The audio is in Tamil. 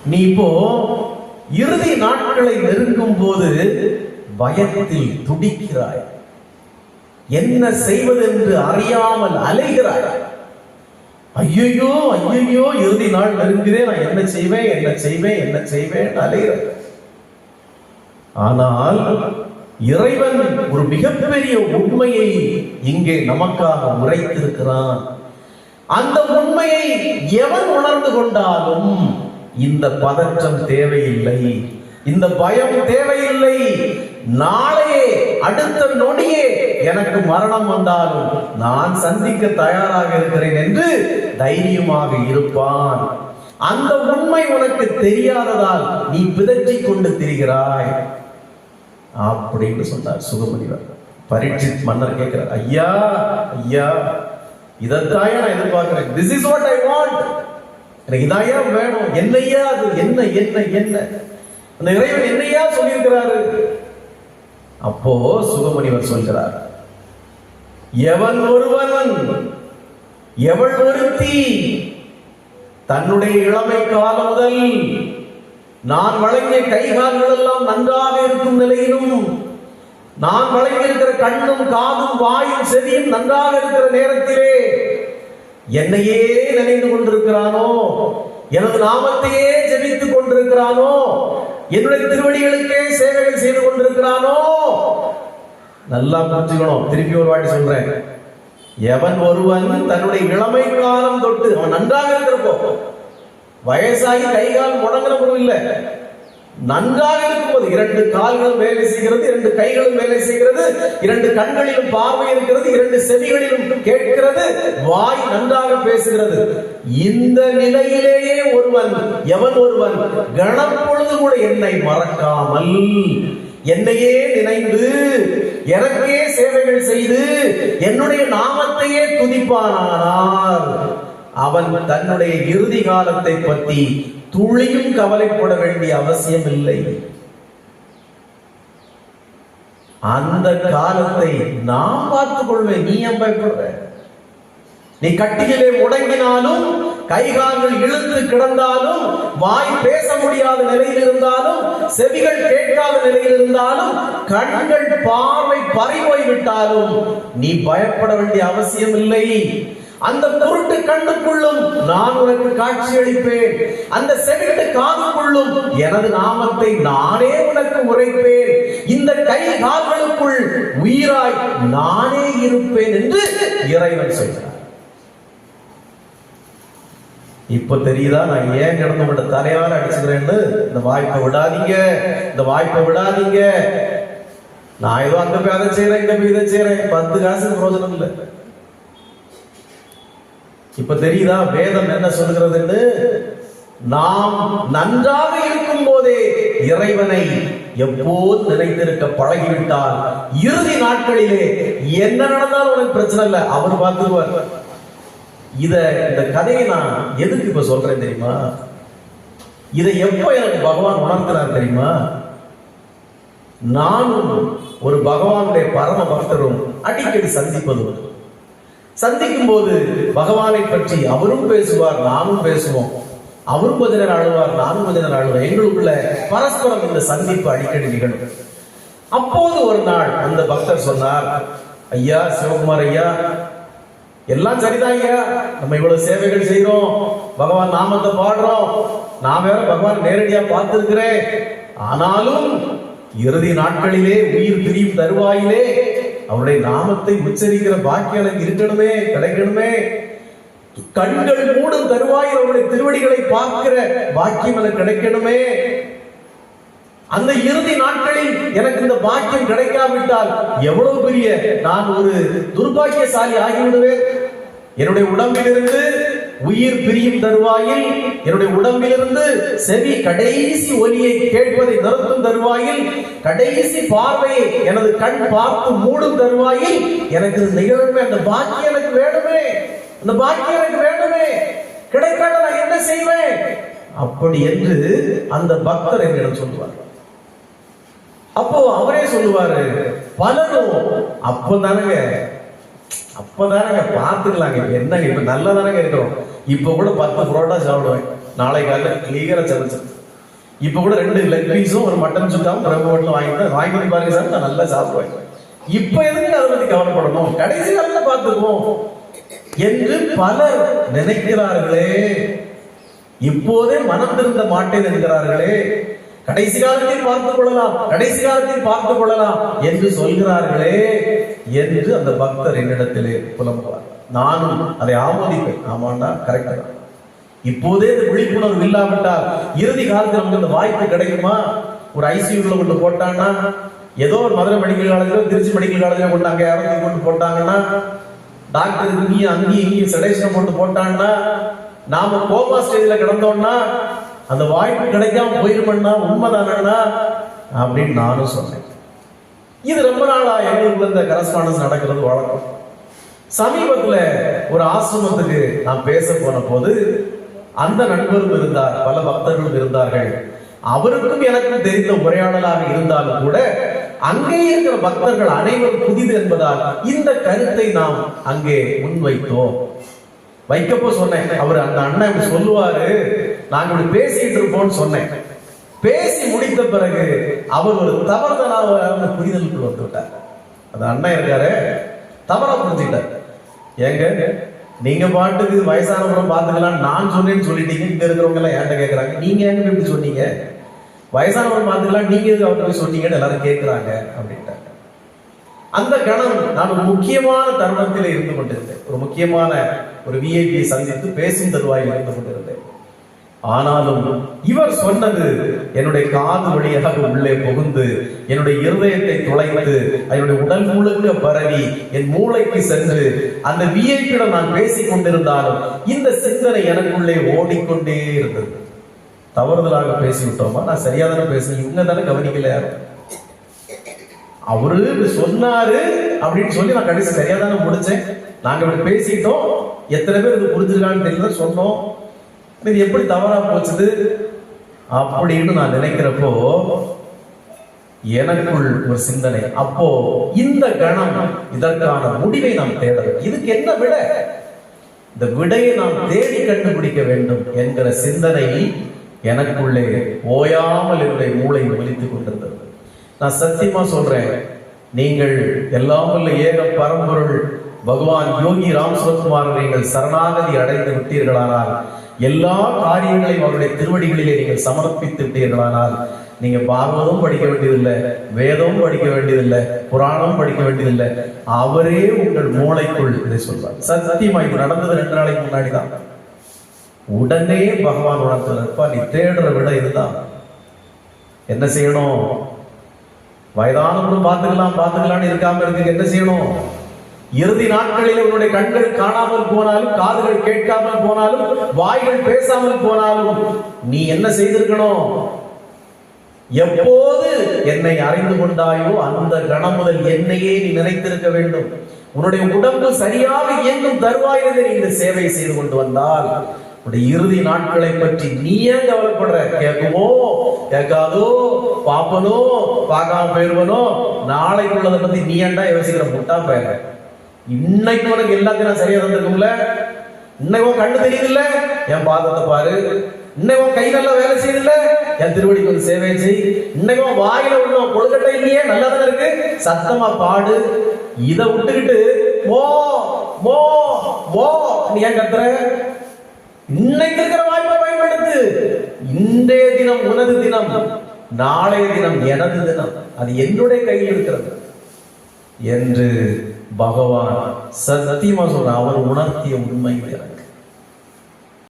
நீ இப்போ இறுதி நாட்களை நெருங்கும் போது பயத்தில் துடிக்கிறாய், என்ன செய்வது என்று அறியாமல் அலைகிறாய். ஐயோ ஐயோ, இறுதி நாள் நெருங்குதே, நான் என்ன செய்வேன் என்ன செய்வேன் என்ன செய்வேன் அலைகிறேன். ஆனால் இறைவன் ஒரு மிகப்பெரிய உண்மையை இங்கே நமக்காக உரைத்திருக்கிறான். அந்த உண்மையை எவன் உணர்ந்து கொண்டாலும் இந்த பதற்றம் தேவையில்லை, இந்த பயம் தேவையில்லை. நாளையே அடுத்த நொடியே எனக்கு மரணம் வந்தாலும் நான் சந்திக்க தயாராக இருக்கிறேன் என்று தைரியமாக இருப்பான். அந்த உண்மை உனக்கு தெரியாததால் நீ பிதற்றிக் கொண்டு திரிகிறாய் அப்படின்னு சொன்னார் சுகமுனிவர். பரீட்சித் மன்னர் கேட்கிறார், ஐயா ஐயா, இதைத்தாயா நான் எதிர்பார்க்கிறேன். This is what I want. எனக்கு இதாயா வேணும். என்னையா அது? என்ன என்ன என்ன அந்த இறைவன் என்னையா சொல்லியிருக்கிறாரு? அப்போ சுகமுனிவர் சொல்கிறார், எவன் ஒருவன் எவள் ஒருத்தி தன்னுடைய இளமை காலம் முதல் நான் வழங்கிய கைகால்கள் எல்லாம் நன்றாக இருக்கும் நிலையிலும், நான் வழங்கியிருக்கிற கண்ணும் காதும் வாயும் செவியும் நன்றாக இருக்கிற நேரத்திலே என்னையே நினைந்து கொண்டிருக்கிறானோ, எனது நாமத்தையே ஜெபித்துக் கொண்டிருக்கிறானோ, என்னுடைய திருவடிகளுக்கே சேவைகள் செய்து கொண்டிருக்கிறானோ, நல்லா புரிஞ்சுக்கணும். திருப்பி ஒரு வாட்டி சொல்றேன், எவன் ஒருவன் தன்னுடைய இளமை காலம் தொட்டு, அவன் நன்றாக இருக்கிறப்போ, வயசாகி கைகால் முடங்கின பொருள் இல்லை, நன்றாக இருக்கும்போது 2 கால்களும் வேலை செய்கிறது, 2 கைகளும் வேலை செய்கிறது, 2 கண்களிலும் பார்வை இருக்கிறது, 2 செவிகளிலும் கேட்கிறது, வாய் நன்றாக பேசுகிறது. இந்த நிலையிலேயே ஒருவன், எவன் ஒருவன் கணப்பொழுது கூட என்னை மறக்காமல் என்னையே நினைந்து எனக்கே சேவைகள் செய்து என்னுடைய நாமத்தையே துதிப்பானானால் அவன் தன்னுடைய இறுதி காலத்தை பற்றி துளியும் கவலைப்பட வேண்டிய அவசியம் இல்லை. அந்த காலத்தை நான் பார்த்துக் கொள்வேன். நீ ஏன் பயப்படுற? நீ கட்டிலே முடங்கினாலும், கைகால்கள் இழுத்து கிடந்தாலும், வாய் பேச முடியாத நிலையில் இருந்தாலும், செவிகள் கேட்காத நிலையில் இருந்தாலும், கண்கள் பார்வை பறிபோய் விட்டாலும் நீ பயப்பட வேண்டிய அவசியம் இல்லை. அந்த குருட்டு கண்ணுக்குள்ளும் நான் உனக்கு காட்சி அளிப்பேன், அந்த செவிட்டு காதுக்குள்ளும் எனது நாமத்தை நானே உனக்கு உரைப்பேன், இந்த கை கால்களுக்குள் உயிராய் நானே இருப்பேன் என்று இறைவன் சொல்கிறார். இப்ப தெரியுதா நான் ஏன் கிடந்து விட தலையால அடிச்சுக்கிறேன்னு? இந்த வாய்ப்பை விடாதீங்க, இந்த வாய்ப்பை விடாதீங்க. நான் ஏதோ அங்க போய் அதை செய்யறேன், இங்க போய் இதை செய்யறேன், 10 காசு பிரயோஜனம் இல்லை. இப்ப தெரியுதா வேதம் என்ன சொல்கிறதுன்னு? நாம் நன்றாக இருக்கும் போதே இறைவனை எப்போது நினைத்திருக்க பழகிவிட்டால் இறுதி நாட்களிலே என்ன நடந்தாலும் உனக்கு பிரச்சனை இல்லை, அவர் பார்த்துருவார். இந்த கதையை நான் எதுக்கு இப்ப சொல்றேன் தெரியுமா? இதை எப்ப எனக்கு பகவான் உணர்த்தினார் தெரியுமா? நானும் ஒரு பகவானுடைய பரம பக்தரும் அடிக்கடி சந்திப்பதும், சந்திக்கும் போது பகவானை பற்றி அவரும் பேசுவார், நானும் பேசுவோம். அவரும் கொஞ்ச நேரம் அழுவார், நானும் கொஞ்ச நேரம் அழுவேன். எங்களுக்குள்ள பரஸ்பரம் இந்த சந்திப்பு அடிக்கடி நிகழும். அப்போது ஒரு நாள் அந்த பக்தர் சொன்னார், ஐயா சிவகுமார் ஐயா, எல்லாம் சரிதான் ஐயா, நம்ம இவ்வளவு சேவைகள் செய்யறோம், பகவான் நாமத்தை பாடுறோம், நான் வேற பகவான் நேரடியா பார்த்திருக்கிறேன். ஆனாலும் இறுதி நாட்களிலே உயிர் பிரியும் தருவாயிலே அவருடைய நாமத்தை உச்சரிக்கிற பாக்கியம் எனக்கு இருக்கணுமே, கிடைக்கணுமே. கண்கள் மூடும் தருவாயில் அவருடைய திருவடிகளை பார்க்கிற பாக்கியம் எனக்கு கிடைக்கணுமே. அந்த இறுதி நாட்களில் எனக்கு இந்த பாக்கியம் கிடைக்காவிட்டால் எவ்வளவு பெரிய நான் ஒரு துர்பாக்கியசாலி ஆகிவிடுவேன். என்னுடைய உடம்பிலிருந்து உயிர் பிரியும் தருவாயில், என்னுடைய உடம்பிலிருந்து செவி கடைசி ஒலியை கேட்பதை நிறுத்தும் தருவாயில், கடைசி பார்வையை எனது கண் பார்த்து மூடும் தருவாயில் எனக்கு நிகழ்வுமே. அந்த பாக்கியம் எனக்கு வேணுமே, அந்த பாக்கியம் எனக்கு வேணுமே, கிடைக்காத நான் என்ன செய்வேன்? அப்படி என்று அந்த பக்தர் என்னிடம் சொல்லுவார். அப்போ அவரே சொல்லுவாரு, பலரும் அப்பதானங்க பார்த்துக்கலாங்க, என்னங்க இப்ப நல்லதானங்க இருக்கிறோம், இப்ப கூட 10 புரோட்டா சாப்பிடுவேன், நாளை காலையில கிளியரா சமைச்சது. இப்ப கூட 2 லெக் பீஸும் ஒரு மட்டன் சுக்காவும் பிரபு ஹோட்டலும் வாங்கி பாருங்க சார், நான் நல்லா சாப்பிடுவேன். இப்ப எதுக்கு அதை பத்தி கவலைப்படணும், கடைசி காலத்துல பார்த்துக்குவோம் என்று பலர் நினைக்கிறார்களே. இப்போதே மனம் திருந்த மாட்டேன் என்கிறார்களே. கடைசி காலத்தில் பார்த்துக் கொள்ளலாம், கடைசி காலத்தில் பார்த்துக் கொள்ளலாம் என்று சொல்கிறார்களே என்று அந்த பக்தர் என்னிடத்திலே புலம்புவார். நானும் அதை ஆமோதிப்பேன். ஆமாண்டா, கரெக்டா. இப்போதே இந்த விழிப்புணர்வு இல்லாவிட்டால் இறுதி காலத்தில் நமக்கு அந்த வாய்ப்பு கிடைக்குமா? ஒரு ஐசியூல கொண்டு போட்டான்னா, ஏதோ ஒரு மதுரை மெடிக்கல் காலேஜ்ல திருச்சி மெடிக்கல் காலேஜ்ல கொண்டாங்க யாரும் கொண்டு போட்டாங்கன்னா, டாக்டர் அங்கேயும் செடேஷன் போட்டு போட்டான்னா, நாம கோமா ஸ்டேஜ்ல கிடந்தோம்னா அந்த வாய்ப்பு கிடைக்காம போயிருமன்னா உண்மைதானா அப்படின்னு நானும் சொன்னேன். இது ரொம்ப நாளா எங்களுக்குள்ள இந்த கரஸ்பாண்டன்ஸ் நடக்கிறது வழக்கம். சமீபத்துல ஒரு ஆசிரமத்துக்கு நான் பேச போன போது அந்த நண்பரும் இருந்தார், பல பக்தர்களும் இருந்தார்கள். அவருக்கும் எனக்கும் தெரிந்த உரையாடலாக இருந்தாலும் கூட அங்கே இருக்கிற பக்தர்கள் அனைவரும் புதிது என்பதால் இந்த கருத்தை நாம் அங்கே முன்வைத்தோம். வைக்கப்போ சொன்னேன், அவர் அந்த அண்ணன் சொல்லுவாரு, நாங்க இப்படி பேசிட்டு இருப்போம்னு சொன்னேன். பேசி முடித்த பிறகு அவர் ஒரு தவறுதலான புரிதலுக்கு வந்து விட்டார். அந்த அண்ணன் இருக்காரு, தவறா புரிஞ்சுக்கிட்டார். ஏங்க நீங்க பாட்டுக்கு வயசானவரும் பாத்துக்கலாம் நான் சொன்னேன்னு சொல்லிட்டீங்க, இங்க இருக்கிறவங்க எல்லாம் ஏன்ட்ட கேட்கறாங்க, நீங்க ஏங்க இப்படி சொன்னீங்க, வயசானவரும் பாத்துக்கலாம் நீங்க எதுக்கு அவர்கிட்ட போய் சொன்னீங்கன்னு எல்லாரும் கேட்கிறாங்க அப்படின்ட்டாங்க. அந்த கணம் நான் ஒரு முக்கியமான தருணத்தில் இருந்து கொண்டிருந்தேன். ஒரு முக்கியமான ஒரு விஐபியை சந்தித்து பேசும் தருவாயில் இருந்து கொண்டிருந்தேன். ஆனாலும் இவர் சொன்னது என்னுடைய காது வழியாக உள்ளே புகுந்து என்னுடைய இருதயத்தை துளைத்து என்னுடைய உடல் முழுக்க பரவி என் மூளைக்கு சென்று அந்த விஐபியிடம் நான் பேசிக் கொண்டிருந்தாலும் இந்த சிந்தனை எனக்குள்ளே ஓடிக்கொண்டே இருந்தது. தவறுதலாக பேசிவிட்டோமா, நான் சரியாதானே பேசுறேன், இவங்க தானே கவனிக்கல, அவரு சொன்னாரு அப்படின்னு சொல்லி நான் கடைசி சரியாதானே முடிச்சேன். நாங்க இப்படி பேசிட்டோம், எத்தனை பேர் இது புரிஞ்சிருக்கான்னு தெரியல, சொன்னோம், இது எப்படி தவறா போச்சுது அப்படின்னு நான் நினைக்கிறப்போ எனக்குள் ஒரு சிந்தனை. அப்போ இந்த கணம் இதற்கான முடிவை நாம் தேட வேண்டும். இதுக்கு என்ன விட, இந்த விடையை நாம் தேடி கண்டுபிடிக்க வேண்டும் என்கிற சிந்தனை எனக்குள்ளே ஓயாமல் என்னுடைய மூளை ஒலித்துக் கொண்டிருந்தது. நான் சத்தியமா சொல்றேன், நீங்கள் எல்லாம் வல்ல ஏக பரம்பொருள் பகவான் யோகி ராம் சுரத்குமார் நீங்கள் சரணாகதி அடைந்து விட்டீர்களானால், எல்லா காரியங்களையும் அவருடைய திருவடிகளிலே நீங்கள் சமர்ப்பித்து விட்டீர்களானால், நீங்க பாகவதம் படிக்க வேண்டியதில்லை, வேதமும் படிக்க வேண்டியதில்லை, புராணமும் படிக்க வேண்டியதில்லை, அவரே உங்கள் மூளைக்குள் இதை சொல்வார். சத்தியமா இது நடந்தது 2 நாளைக்கு முன்னாடி தான். உடனே பகவான் உணர்த்துறப்பா, நீ தேடுற விட இதுதான். என்ன செய்யணும்? வயதானவரும் பார்த்துக்கலாம்னு இருக்காம இருக்கு. என்ன செய்யணும்? இறுதி நாட்களில் உன்னுடைய கண்கள் காணாமல் போனாலும், காதுகள் கேட்காமல் போனாலும், வாய்கள் பேசாமல் போனாலும் நீ என்ன செய்திருக்கணும்? எப்போது என்னை அறிந்து கொண்டாயோ அந்த கணம் முதல் என்னையே நீ நினைத்திருக்க வேண்டும். உன்னுடைய உடம்பு சரியாக இயங்கும் தருவாயிலே நீ இந்த சேவை செய்து கொண்டு வந்தால் உன்னுடைய இறுதி நாட்களை பற்றி நீ ஏன் கவலைப்படுற? கேட்குமோ கேட்காதோ, பாப்பனோ பார்க்காம போயிருவனோ, நாளைக்குள்ளதை பத்தி நீ ஏன்டா யோசிக்கிற? முட்டா போயிற. இன்னைக்கு உனக்கு எல்லாத்தையும் நான் சரியா தந்துருக்கும்ல, இன்னைக்கு கண்ணு தெரியுதுல்ல, என் பாதத்தை பாரு, இன்னைக்கு கை நல்லா வேலை செய்யுதுல்ல, என் திருவடிக்கு வந்து சேவை செய், இன்னைக்கு வாயில உள்ள கொழுக்கட்டை இல்லையே நல்லா தானே இருக்கு, சத்தமா பாடு. இதை விட்டுக்கிட்டு மோ மோ மோ நீ ஏன் கத்துற? இன்னைக்கு இருக்கிற வாய்ப்பை பயன்படுத்து. இன்றைய தினம் உனது தினம், நாளைய தினம் எனது தினம், அது என்னுடைய கையில் இருக்கிறது என்று பகவான் சத்தியமா சொல்ற அவர் உணர்த்திய உண்மை எனக்கு.